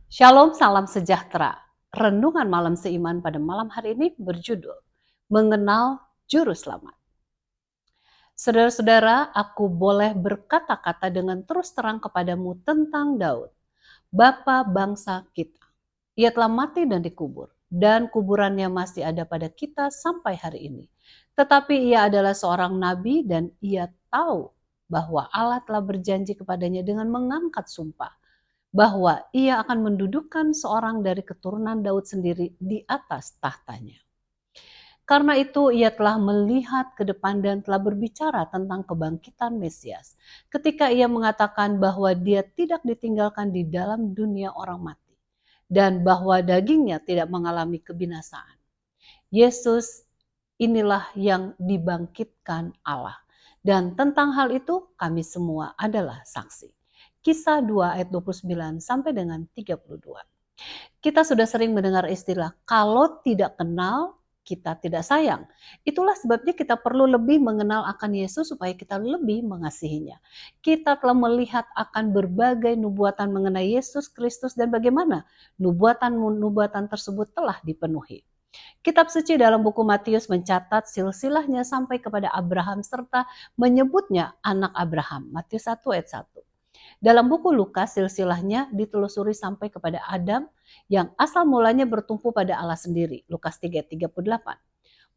Shalom, salam sejahtera. Renungan malam seiman pada malam hari ini berjudul Mengenal Juru Selamat. Saudara-saudara, aku boleh berkata-kata dengan terus terang kepadamu tentang Daud, bapa bangsa kita. Ia telah mati dan dikubur, dan kuburannya masih ada pada kita sampai hari ini. Tetapi ia adalah seorang nabi dan ia tahu bahwa Allah telah berjanji kepadanya dengan mengangkat sumpah bahwa ia akan mendudukkan seorang dari keturunan Daud sendiri di atas tahtanya. Karena itu ia telah melihat ke depan dan telah berbicara tentang kebangkitan Mesias. Ketika ia mengatakan bahwa dia tidak ditinggalkan di dalam dunia orang mati. Dan bahwa dagingnya tidak mengalami kebinasaan. Yesus inilah yang dibangkitkan Allah. Dan tentang hal itu kami semua adalah saksi. Kisah 2 ayat 29 sampai dengan 32. Kita sudah sering mendengar istilah, kalau tidak kenal, kita tidak sayang. Itulah sebabnya kita perlu lebih mengenal akan Yesus supaya kita lebih mengasihinya. Kita telah melihat akan berbagai nubuatan mengenai Yesus Kristus dan bagaimana nubuatan-nubuatan tersebut telah dipenuhi. Kitab suci dalam buku Matius mencatat silsilahnya sampai kepada Abraham serta menyebutnya anak Abraham. Matius 1 ayat 1. Dalam buku Lukas silsilahnya ditelusuri sampai kepada Adam yang asal mulanya bertumpu pada Allah sendiri. Lukas 3 ayat 38.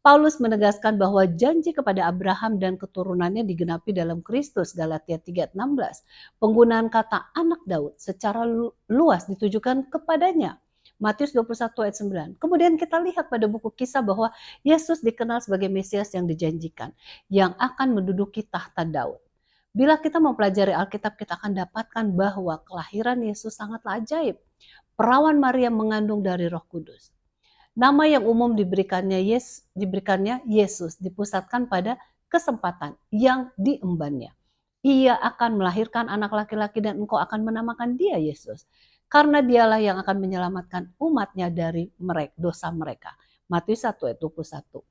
Paulus menegaskan bahwa janji kepada Abraham dan keturunannya digenapi dalam Kristus. Galatia 3 ayat 16. Penggunaan kata anak Daud secara luas ditujukan kepadanya. Matius 21 ayat 9. Kemudian kita lihat pada buku Kisah bahwa Yesus dikenal sebagai Mesias yang dijanjikan, yang akan menduduki tahta Daud. Bila kita mempelajari Alkitab, kita akan dapatkan bahwa kelahiran Yesus sangatlah ajaib. Perawan Maria mengandung dari Roh Kudus. Nama yang umum diberikannya Yesus dipusatkan pada kesempatan yang diembannya. Ia akan melahirkan anak laki-laki dan engkau akan menamakan dia Yesus. Karena dialah yang akan menyelamatkan umatnya dari dosa mereka. Matius 1 ayat 21.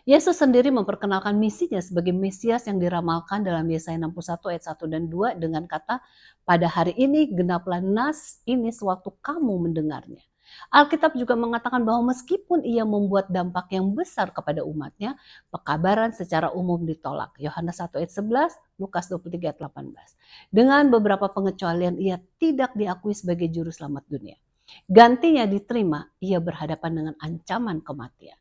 Yesus sendiri memperkenalkan misinya sebagai Mesias yang diramalkan dalam Yesaya 61 ayat 1 dan 2 dengan kata, pada hari ini genaplah nas ini sewaktu kamu mendengarnya. Alkitab juga mengatakan bahwa meskipun ia membuat dampak yang besar kepada umatnya, pekabaran secara umum ditolak. Yohanes 1 ayat 11, Lukas 23 ayat 18. Dengan beberapa pengecualian ia tidak diakui sebagai juru selamat dunia. Gantinya diterima, ia berhadapan dengan ancaman kematian.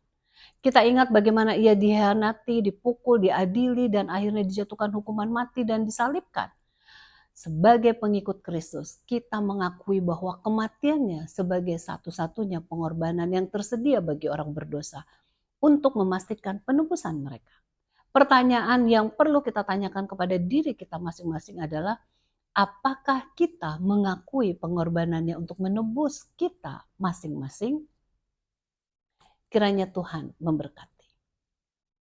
Kita ingat bagaimana ia dihianati, dipukul, diadili, dan akhirnya dijatuhkan hukuman mati dan disalibkan. Sebagai pengikut Kristus, kita mengakui bahwa kematiannya sebagai satu-satunya pengorbanan yang tersedia bagi orang berdosa untuk memastikan penebusan mereka. Pertanyaan yang perlu kita tanyakan kepada diri kita masing-masing adalah, apakah kita mengakui pengorbanannya untuk menebus kita masing-masing? Kiranya Tuhan memberkati.